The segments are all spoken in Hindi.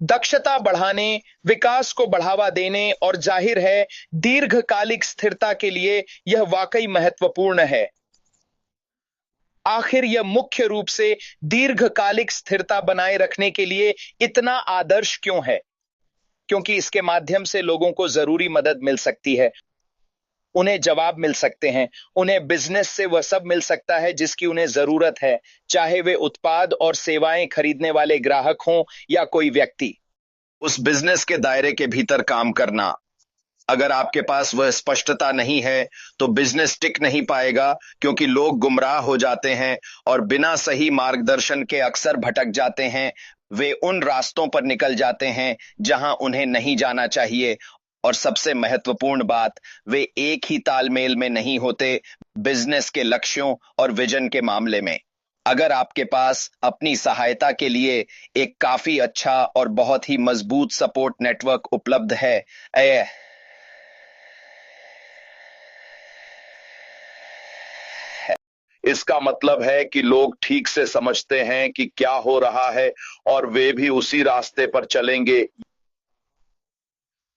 दक्षता बढ़ाने, विकास को बढ़ावा देने और जाहिर है दीर्घकालिक स्थिरता के लिए यह वाकई महत्वपूर्ण है। आखिर यह मुख्य रूप से दीर्घकालिक स्थिरता बनाए रखने के लिए इतना आदर्श क्यों है? क्योंकि इसके माध्यम से लोगों को जरूरी मदद मिल सकती है, उन्हें जवाब मिल सकते हैं, उन्हें बिजनेस से वह सब मिल सकता है जिसकी उन्हें जरूरत है, चाहे वे उत्पाद और सेवाएं खरीदने वाले ग्राहक हों या कोई व्यक्ति। उस बिजनेस के दायरे के भीतर काम करना। अगर आपके पास वह स्पष्टता नहीं है तो बिजनेस टिक नहीं पाएगा, क्योंकि लोग गुमराह हो जाते हैं और बिना सही मार्गदर्शन के अक्सर भटक जाते हैं। वे उन रास्तों पर निकल जाते हैं जहां उन्हें नहीं जाना चाहिए, और सबसे महत्वपूर्ण बात, वे एक ही तालमेल में नहीं होते बिजनेस के लक्ष्यों और विजन के मामले में। अगर आपके पास अपनी सहायता के लिए एक काफी अच्छा और बहुत ही मजबूत सपोर्ट नेटवर्क उपलब्ध है, इसका मतलब है कि लोग ठीक से समझते हैं कि क्या हो रहा है और वे भी उसी रास्ते पर चलेंगे।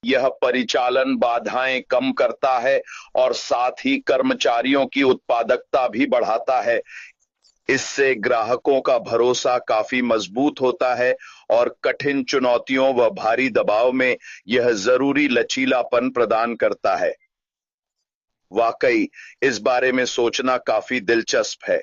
यह परिचालन बाधाएं कम करता है और साथ ही कर्मचारियों की उत्पादकता भी बढ़ाता है। इससे ग्राहकों का भरोसा काफी मजबूत होता है और कठिन चुनौतियों व भारी दबाव में यह जरूरी लचीलापन प्रदान करता है। वाकई इस बारे में सोचना काफी दिलचस्प है।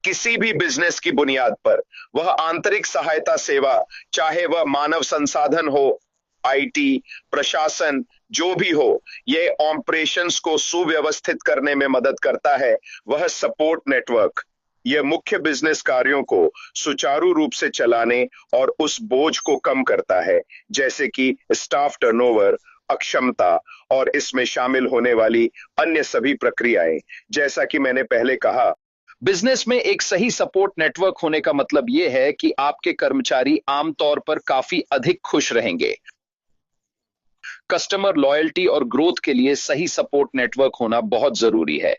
किसी भी बिजनेस की बुनियाद पर वह आंतरिक सहायता सेवा, चाहे वह मानव संसाधन हो, आईटी, प्रशासन, जो भी हो, यह ऑपरेशंस को सुव्यवस्थित करने में मदद करता है। वह सपोर्ट नेटवर्क यह मुख्य बिजनेस कार्यों को सुचारू रूप से चलाने और उस बोझ को कम करता है, जैसे कि स्टाफ टर्नओवर, अक्षमता और इसमें शामिल होने वाली अन्य सभी प्रक्रियाएं। जैसा कि मैंने पहले कहा, बिजनेस में एक सही सपोर्ट नेटवर्क होने का मतलब यह है कि आपके कर्मचारी आमतौर पर काफी अधिक खुश रहेंगे। कस्टमर लॉयल्टी और ग्रोथ के लिए सही सपोर्ट नेटवर्क होना बहुत जरूरी है।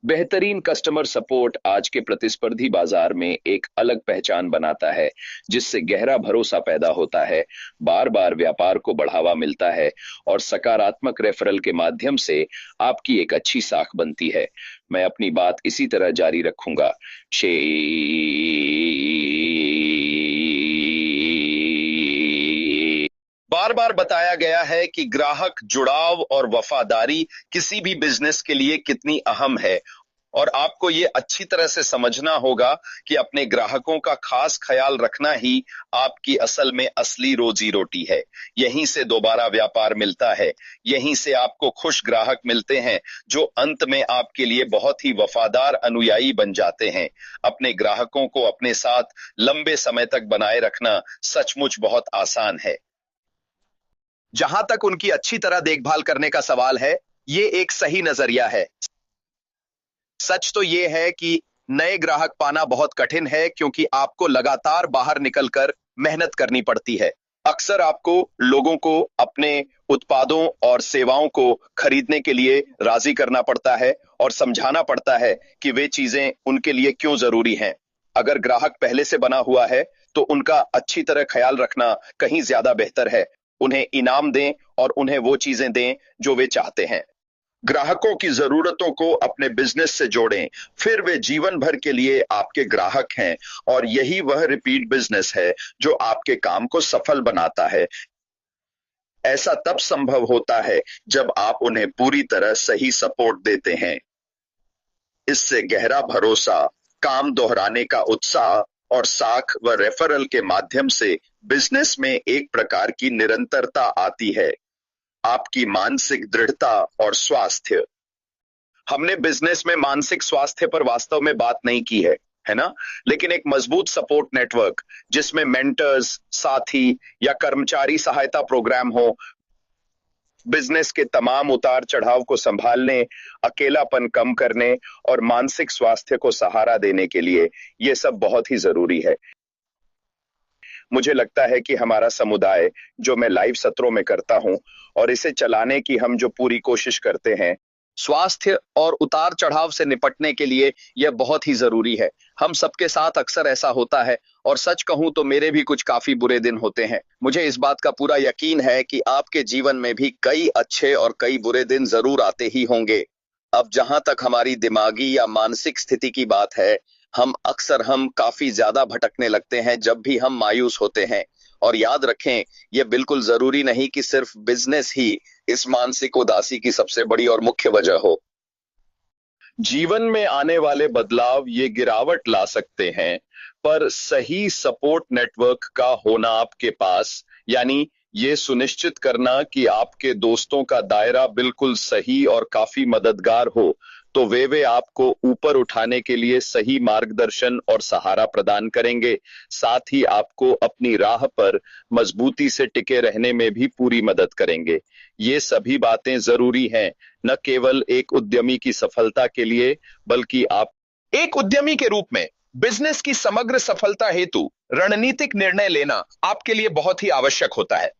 बेहतरीन कस्टमर सपोर्ट आज के प्रतिस्पर्धी बाजार में एक अलग पहचान बनाता है, जिससे गहरा भरोसा पैदा होता है, बार बार व्यापार को बढ़ावा मिलता है और सकारात्मक रेफरल के माध्यम से आपकी एक अच्छी साख बनती है। मैं अपनी बात इसी तरह जारी रखूंगा। बार बार बताया गया है कि ग्राहक जुड़ाव और वफादारी किसी भी बिजनेस के लिए कितनी अहम है, और आपको ये अच्छी तरह से समझना होगा कि अपने ग्राहकों का खास ख्याल रखना ही आपकी असल में असली रोजी रोटी है। यहीं से दोबारा व्यापार मिलता है, यहीं से आपको खुश ग्राहक मिलते हैं जो अंत में आपके लिए बहुत ही वफादार अनुयायी बन जाते हैं। अपने ग्राहकों को अपने साथ लंबे समय तक बनाए रखना सचमुच बहुत आसान है। जहां तक उनकी अच्छी तरह देखभाल करने का सवाल है, ये एक सही नजरिया है। सच तो ये है कि नए ग्राहक पाना बहुत कठिन है, क्योंकि आपको लगातार बाहर निकलकर मेहनत करनी पड़ती है। अक्सर आपको लोगों को अपने उत्पादों और सेवाओं को खरीदने के लिए राजी करना पड़ता है और समझाना पड़ता है कि वे चीजें उनके लिए क्यों जरूरी हैं। अगर ग्राहक पहले से बना हुआ है तो उनका अच्छी तरह ख्याल रखना कहीं ज्यादा बेहतर है। उन्हें इनाम दें और उन्हें वो चीजें दें जो वे चाहते हैं। ग्राहकों की जरूरतों को अपने बिजनेस से जोड़ें, फिर वे जीवन भर के लिए आपके ग्राहक हैं, और यही वह रिपीट बिजनेस है जो आपके काम को सफल बनाता है। ऐसा तब संभव होता है जब आप उन्हें पूरी तरह सही सपोर्ट देते हैं। इससे गहरा भरोसा, काम दोहराने का उत्साह और साख व रेफरल के माध्यम से बिजनेस में एक प्रकार की निरंतरता आती है। आपकी मानसिक दृढ़ता और स्वास्थ्य। हमने बिजनेस में मानसिक स्वास्थ्य पर वास्तव में बात नहीं की है ना? लेकिन एक मजबूत सपोर्ट नेटवर्क, जिसमें मेंटर्स, साथी या कर्मचारी सहायता प्रोग्राम हो, बिजनेस के तमाम उतार चढ़ाव को संभालने, अकेलापन कम करने और मानसिक स्वास्थ्य को सहारा देने के लिए यह सब बहुत ही जरूरी है। मुझे लगता है कि हमारा समुदाय, जो मैं लाइव सत्रों में करता हूं और इसे चलाने की हम जो पूरी कोशिश करते हैं, स्वास्थ्य और उतार चढ़ाव से निपटने के लिए यह बहुत ही जरूरी है। हम सबके साथ अक्सर ऐसा होता है, और सच कहूं तो मेरे भी कुछ काफी बुरे दिन होते हैं। मुझे इस बात का पूरा यकीन है कि आपके जीवन में भी कई अच्छे और कई बुरे दिन जरूर आते ही होंगे। अब जहां तक हमारी दिमागी या मानसिक स्थिति की बात है, हम काफी ज्यादा भटकने लगते हैं जब भी हम मायूस होते हैं। और याद रखें, यह बिल्कुल जरूरी नहीं कि सिर्फ बिजनेस ही इस मानसिक उदासी की सबसे बड़ी और मुख्य वजह हो। जीवन में आने वाले बदलाव ये गिरावट ला सकते हैं, पर सही सपोर्ट नेटवर्क का होना आपके पास, यानी ये सुनिश्चित करना कि आपके दोस्तों का दायरा बिल्कुल सही और काफी मददगार हो, तो वे आपको ऊपर उठाने के लिए सही मार्गदर्शन और सहारा प्रदान करेंगे। साथ ही आपको अपनी राह पर मजबूती से टिके रहने में भी पूरी मदद करेंगे। ये सभी बातें जरूरी हैं, न केवल एक उद्यमी की सफलता के लिए, बल्कि आप एक उद्यमी के रूप में बिजनेस की समग्र सफलता हेतु रणनीतिक निर्णय लेना आपके लिए बहुत ही आवश्यक होता है।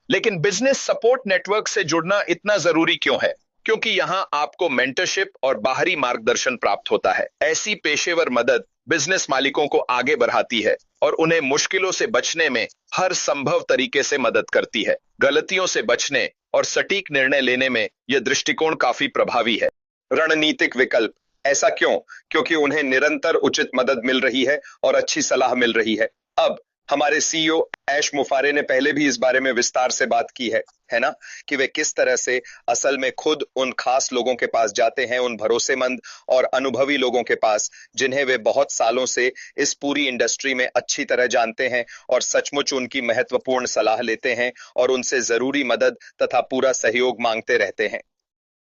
लेकिन बिजनेस सपोर्ट नेटवर्क से जुड़ना इतना जरूरी क्यों है? क्योंकि यहां आपको मेंटरशिप और बाहरी मार्गदर्शन प्राप्त होता है। ऐसी पेशेवर मदद बिजनेस मालिकों को आगे बढ़ाती है और उन्हें मुश्किलों से बचने में हर संभव तरीके से मदद करती है। गलतियों से बचने और सटीक निर्णय लेने में यह दृष्टिकोण काफी प्रभावी है। रणनीतिक विकल्प, ऐसा क्यों? क्योंकि उन्हें निरंतर उचित मदद मिल रही है और अच्छी सलाह मिल रही है। अब हमारे सीईओ ऐश मुफारे ने पहले भी इस बारे में विस्तार से बात की है ना, कि वे किस तरह से असल में खुद उन खास लोगों के पास जाते हैं, उन भरोसेमंद और अनुभवी लोगों के पास, जिन्हें वे बहुत सालों से इस पूरी इंडस्ट्री में अच्छी तरह जानते हैं, और सचमुच उनकी महत्वपूर्ण सलाह लेते हैं और उनसे जरूरी मदद तथा पूरा सहयोग मांगते रहते हैं,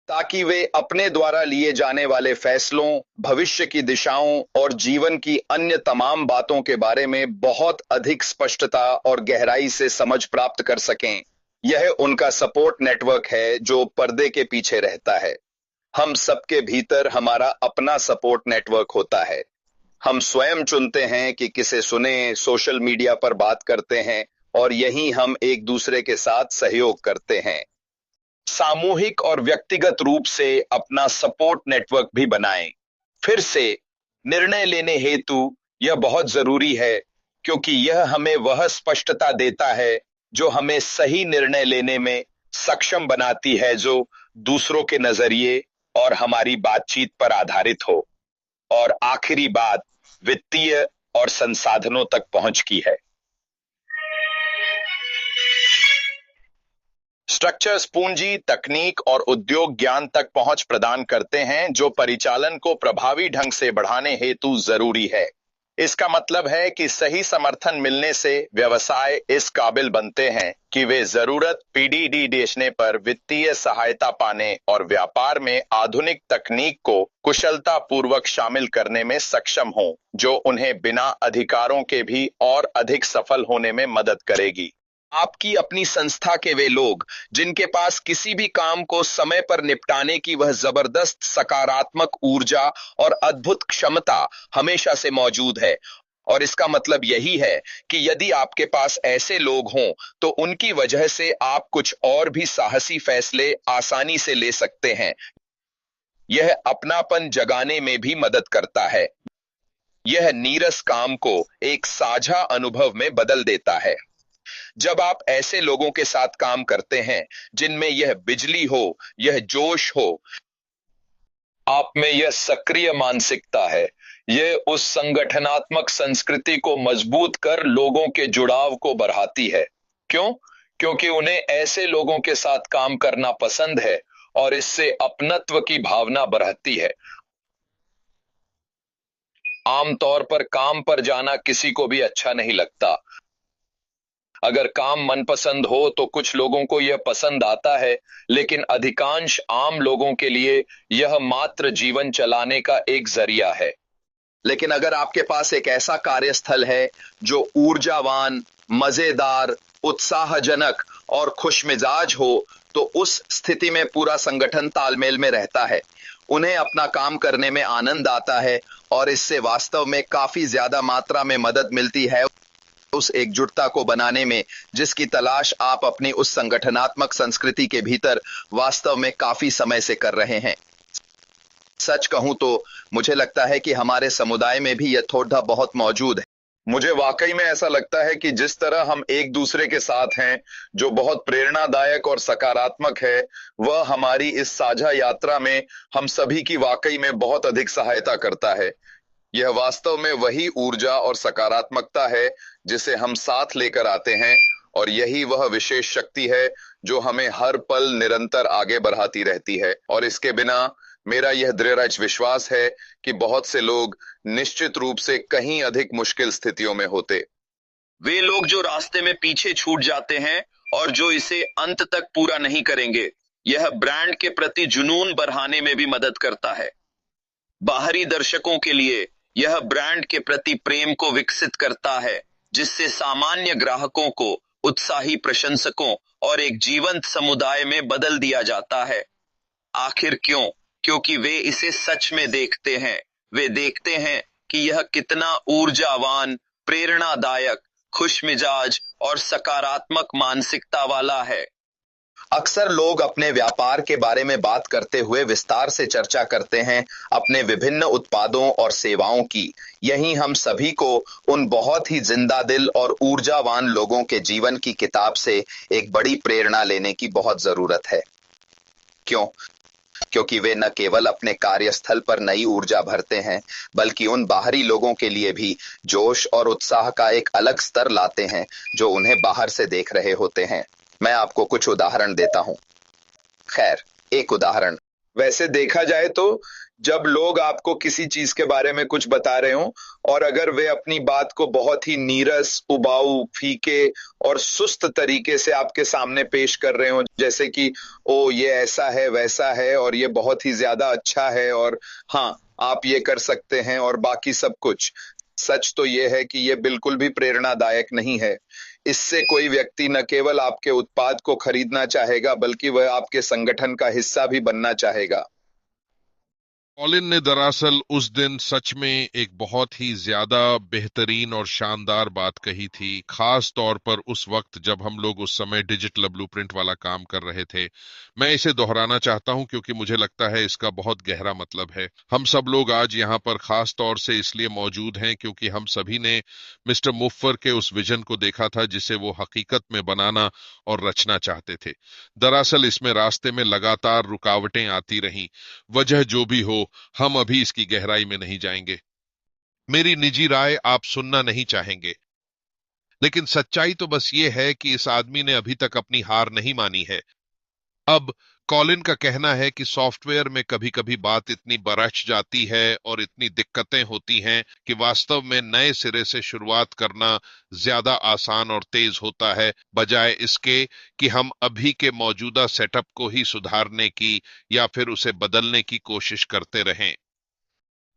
ताकि वे अपने द्वारा लिए जाने वाले फैसलों, भविष्य की दिशाओं और जीवन की अन्य तमाम बातों के बारे में बहुत अधिक स्पष्टता और गहराई से समझ प्राप्त कर सकें। यह उनका सपोर्ट नेटवर्क है जो पर्दे के पीछे रहता है। हम सबके भीतर हमारा अपना सपोर्ट नेटवर्क होता है। हम स्वयं चुनते हैं कि किसे सुने, सोशल मीडिया पर बात करते हैं, और यहीं हम एक दूसरे के साथ सहयोग करते हैं। सामूहिक और व्यक्तिगत रूप से अपना सपोर्ट नेटवर्क भी बनाएं। फिर से, निर्णय लेने हेतु यह बहुत जरूरी है, क्योंकि यह हमें वह स्पष्टता देता है जो हमें सही निर्णय लेने में सक्षम बनाती है, जो दूसरों के नजरिए और हमारी बातचीत पर आधारित हो। और आखिरी बात वित्तीय और संसाधनों तक पहुंच की है। स्ट्रक्चर्स पूंजी, तकनीक और उद्योग ज्ञान तक पहुंच प्रदान करते हैं, जो परिचालन को प्रभावी ढंग से बढ़ाने हेतु जरूरी है। इसका मतलब है कि सही समर्थन मिलने से व्यवसाय इस काबिल बनते हैं कि वे जरूरत पीडीडी बेचने पर वित्तीय सहायता पाने और व्यापार में आधुनिक तकनीक को कुशलता पूर्वक शामिल करने में सक्षम हों, जो उन्हें बिना अधिकारों के भी और अधिक सफल होने में मदद करेगी। आपकी अपनी संस्था के वे लोग जिनके पास किसी भी काम को समय पर निपटाने की वह जबरदस्त सकारात्मक ऊर्जा और अद्भुत क्षमता हमेशा से मौजूद है, और इसका मतलब यही है कि यदि आपके पास ऐसे लोग हों तो उनकी वजह से आप कुछ और भी साहसी फैसले आसानी से ले सकते हैं। यह अपनापन जगाने में भी मदद करता है। यह नीरस काम को एक साझा अनुभव में बदल देता है। जब आप ऐसे लोगों के साथ काम करते हैं जिनमें यह बिजली हो, यह जोश हो, आप में यह सक्रिय मानसिकता है, यह उस संगठनात्मक संस्कृति को मजबूत कर लोगों के जुड़ाव को बढ़ाती है। क्यों? क्योंकि उन्हें ऐसे लोगों के साथ काम करना पसंद है और इससे अपनत्व की भावना बढ़ती है। आमतौर पर काम पर जाना किसी को भी अच्छा नहीं लगता। अगर काम मनपसंद हो तो कुछ लोगों को यह पसंद आता है, लेकिन अधिकांश आम लोगों के लिए यह मात्र जीवन चलाने का एक जरिया है। लेकिन अगर आपके पास एक ऐसा कार्यस्थल है जो ऊर्जावान, मजेदार, उत्साहजनक और खुशमिजाज हो, तो उस स्थिति में पूरा संगठन तालमेल में रहता है। उन्हें अपना काम करने में आनंद आता है और इससे वास्तव में काफी ज्यादा मात्रा में मदद मिलती है उस एकजुटता को बनाने में, जिसकी तलाश आप अपनी उस संगठनात्मक संस्कृति के भीतर वास्तव में काफी समय से कर रहे हैं। सच कहूं तो मुझे लगता है कि हमारे समुदाय में भी यह थोड़ा बहुत मौजूद है। मुझे वाकई में ऐसा लगता है कि जिस तरह हम एक दूसरे के साथ हैं, जो बहुत प्रेरणादायक और सकारात्मक है, वह हमारी इस साझा यात्रा में हम सभी की वाकई में बहुत अधिक सहायता करता है। यह वास्तव में वही ऊर्जा और सकारात्मकता है जिसे हम साथ लेकर आते हैं, और यही वह विशेष शक्ति है जो हमें हर पल निरंतर आगे बढ़ाती रहती है। और इसके बिना मेरा यह दृढ़ विश्वास है कि बहुत से लोग निश्चित रूप से कहीं अधिक मुश्किल स्थितियों में होते। वे लोग जो रास्ते में पीछे छूट जाते हैं और जो इसे अंत तक पूरा नहीं करेंगे। यह ब्रांड के प्रति जुनून बढ़ाने में भी मदद करता है। बाहरी दर्शकों के लिए यह ब्रांड के प्रति प्रेम को विकसित करता है, जिससे सामान्य ग्राहकों को उत्साही प्रशंसकों और एक जीवंत समुदाय में बदल दिया जाता है। आखिर क्यों? क्योंकि वे इसे सच में देखते हैं। वे देखते हैं कि यह कितना ऊर्जावान, प्रेरणादायक, खुशमिजाज और सकारात्मक मानसिकता वाला है। अक्सर लोग अपने व्यापार के बारे में बात करते हुए विस्तार से चर्चा करते हैं अपने विभिन्न उत्पादों और सेवाओं की। यहीं हम सभी को उन बहुत ही जिंदा दिल और ऊर्जावान लोगों के जीवन की किताब से एक बड़ी प्रेरणा लेने की बहुत जरूरत है। क्यों? क्योंकि वे न केवल अपने कार्यस्थल पर नई ऊर्जा भरते हैं, बल्कि उन बाहरी लोगों के लिए भी जोश और उत्साह का एक अलग स्तर लाते हैं जो उन्हें बाहर से देख रहे होते हैं। मैं आपको कुछ उदाहरण देता हूं। खैर, एक उदाहरण। वैसे देखा जाए तो जब लोग आपको किसी चीज के बारे में कुछ बता रहे हो और अगर वे अपनी बात को बहुत ही नीरस, उबाऊ, फीके और सुस्त तरीके से आपके सामने पेश कर रहे हो, जैसे कि ओ ये ऐसा है, वैसा है, और ये बहुत ही ज्यादा अच्छा है, और हाँ आप ये कर सकते हैं, और बाकी सब कुछ। सच तो यह है कि यह बिल्कुल भी प्रेरणादायक नहीं है। इससे कोई व्यक्ति न केवल आपके उत्पाद को खरीदना चाहेगा, बल्कि वह आपके संगठन का हिस्सा भी बनना चाहेगा। कॉलिन ने दरअसल उस दिन सच में एक बहुत ही ज्यादा बेहतरीन और शानदार बात कही थी, खास तौर पर उस वक्त जब हम लोग उस समय डिजिटल ब्लूप्रिंट वाला काम कर रहे थे। मैं इसे दोहराना चाहता हूं क्योंकि मुझे लगता है इसका बहुत गहरा मतलब है। हम सब लोग आज यहाँ पर खास तौर से इसलिए मौजूद हैं क्योंकि हम सभी ने मिस्टर मुफ्फर के उस विजन को देखा था जिसे वो हकीकत में बनाना और रचना चाहते थे। दरअसल इसमें रास्ते में लगातार रुकावटें आती रहीं। वजह जो भी हो, हम अभी इसकी गहराई में नहीं जाएंगे। मेरी निजी राय आप सुनना नहीं चाहेंगे, लेकिन सच्चाई तो बस ये है कि इस आदमी ने अभी तक अपनी हार नहीं मानी है। अब कॉलिन का कहना है कि सॉफ्टवेयर में कभी कभी बात इतनी बरछ जाती है और इतनी दिक्कतें होती हैं कि वास्तव में नए सिरे से शुरुआत करना ज्यादा आसान और तेज होता है, बजाय इसके कि हम अभी के मौजूदा सेटअप को ही सुधारने की या फिर उसे बदलने की कोशिश करते रहें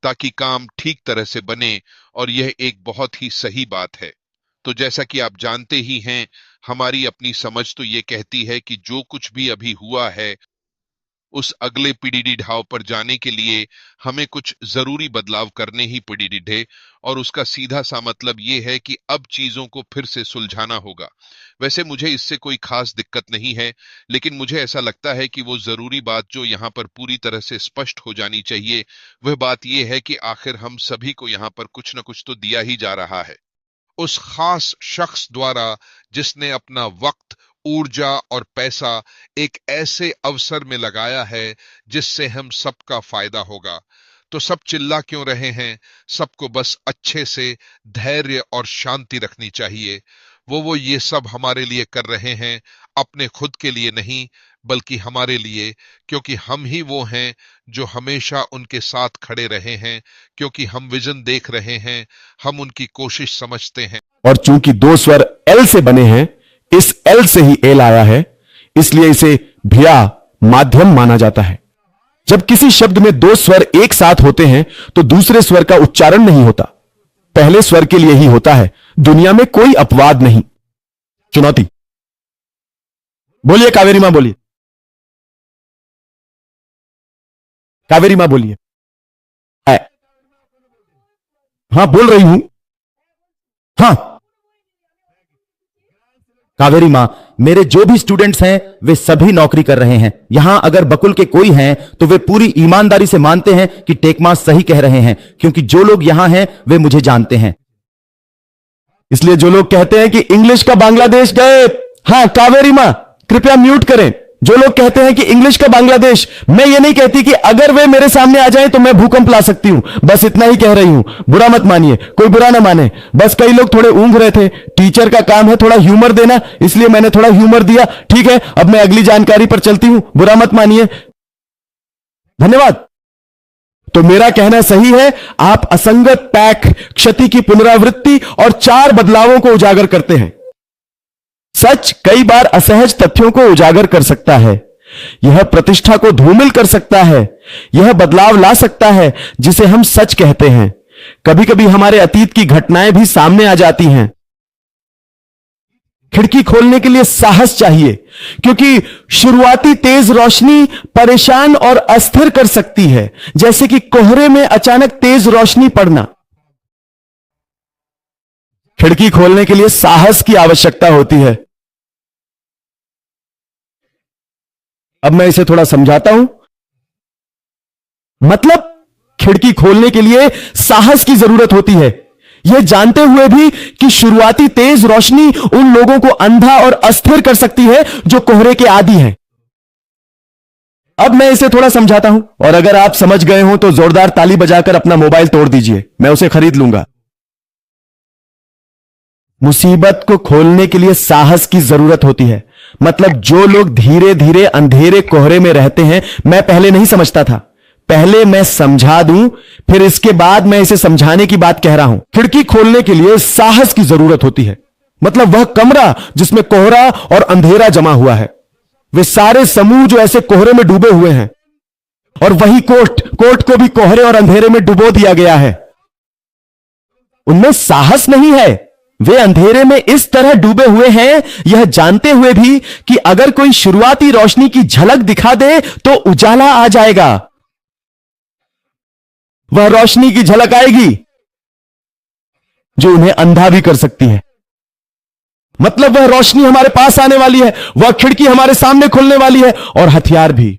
ताकि काम ठीक तरह से बने। और यह एक बहुत ही सही बात है। तो जैसा कि आप जानते ही हैं, हमारी अपनी समझ तो ये कहती है कि जो कुछ भी अभी हुआ है उस अगले पीडीडी ढाव पर जाने के लिए हमें कुछ जरूरी बदलाव करने ही पीडीडी। और उसका सीधा सा मतलब ये है कि अब चीजों को फिर से सुलझाना होगा। वैसे मुझे इससे कोई खास दिक्कत नहीं है, लेकिन मुझे ऐसा लगता है कि वो जरूरी बात जो यहाँ पर पूरी तरह से स्पष्ट हो जानी चाहिए, वह बात यह है कि आखिर हम सभी को यहाँ पर कुछ न कुछ तो दिया ही जा रहा है उस खास शख्स द्वारा जिसने अपना वक्त, ऊर्जा और पैसा एक ऐसे अवसर में लगाया है जिससे हम सबका फायदा होगा। तो सब चिल्ला क्यों रहे हैं? सबको बस अच्छे से धैर्य और शांति रखनी चाहिए। वो ये सब हमारे लिए कर रहे हैं, अपने खुद के लिए नहीं बल्कि हमारे लिए, क्योंकि हम ही वो हैं जो हमेशा उनके साथ खड़े रहे हैं, क्योंकि हम विजन देख रहे हैं, हम उनकी कोशिश समझते हैं। और चूंकि दो स्वर एल से बने हैं, इस एल से ही एल आया है, इसलिए इसे भिया माध्यम माना जाता है। जब किसी शब्द में दो स्वर एक साथ होते हैं तो दूसरे स्वर का उच्चारण नहीं होता, पहले स्वर के लिए ही होता है। दुनिया में कोई अपवाद नहीं। चुनौती। बोलिए कावेरी मां, बोलिए कावेरी मां, बोलिए। हां बोल रही हूं। हां कावेरी मां, मेरे जो भी स्टूडेंट्स हैं वे सभी नौकरी कर रहे हैं। यहां अगर बकुल के कोई हैं तो वे पूरी ईमानदारी से मानते हैं कि टेकमा सही कह रहे हैं, क्योंकि जो लोग यहां हैं वे मुझे जानते हैं। इसलिए जो लोग कहते हैं कि इंग्लिश का बांग्लादेश गए, हां कावेरी मां कृपया म्यूट करें। जो लोग कहते हैं कि इंग्लिश का बांग्लादेश, मैं ये नहीं कहती कि अगर वे मेरे सामने आ जाएं तो मैं भूकंप ला सकती हूं, बस इतना ही कह रही हूं। बुरा मत मानिए, कोई बुरा ना माने। बस कई लोग थोड़े ऊंघ रहे थे, टीचर का काम है थोड़ा ह्यूमर देना, इसलिए मैंने थोड़ा ह्यूमर दिया। ठीक है, अब मैं अगली जानकारी पर चलती हूं, बुरा मत मानिए। धन्यवाद। तो मेरा कहना सही है, आप असंगत पैक, क्षति की पुनरावृत्ति और 4 बदलावों को उजागर करते हैं। सच कई बार असहज तथ्यों को उजागर कर सकता है, यह प्रतिष्ठा को धूमिल कर सकता है, यह बदलाव ला सकता है जिसे हम सच कहते हैं। कभी कभी हमारे अतीत की घटनाएं भी सामने आ जाती हैं। खिड़की खोलने के लिए साहस चाहिए, क्योंकि शुरुआती तेज रोशनी परेशान और अस्थिर कर सकती है, जैसे कि कोहरे में अचानक तेज रोशनी पड़ना। खिड़की खोलने के लिए साहस की आवश्यकता होती है। अब मैं इसे थोड़ा समझाता हूं। मतलब खिड़की खोलने के लिए साहस की जरूरत होती है, यह जानते हुए भी कि शुरुआती तेज रोशनी उन लोगों को अंधा और अस्थिर कर सकती है जो कोहरे के आदी हैं। अब मैं इसे थोड़ा समझाता हूं, और अगर आप समझ गए हो तो जोरदार ताली बजाकर अपना मोबाइल तोड़ दीजिए, मैं उसे खरीद लूंगा। मुसीबत को खोलने के लिए साहस की जरूरत होती है। मतलब जो लोग धीरे धीरे अंधेरे कोहरे में रहते हैं, मैं पहले नहीं समझता था, पहले मैं समझा दूं, फिर इसके बाद मैं इसे समझाने की बात कह रहा हूं। खिड़की खोलने के लिए साहस की जरूरत होती है। मतलब वह कमरा जिसमें कोहरा और अंधेरा जमा हुआ है, वे सारे समूह जो ऐसे कोहरे में डूबे हुए हैं, और वही कोर्ट को भी कोहरे और अंधेरे में डुबो दिया गया है। उनमें साहस नहीं है, वे अंधेरे में इस तरह डूबे हुए हैं, यह जानते हुए भी कि अगर कोई शुरुआती रोशनी की झलक दिखा दे तो उजाला आ जाएगा। वह रोशनी की झलक आएगी जो उन्हें अंधा भी कर सकती है। मतलब वह रोशनी हमारे पास आने वाली है, वह खिड़की हमारे सामने खुलने वाली है, और हथियार भी।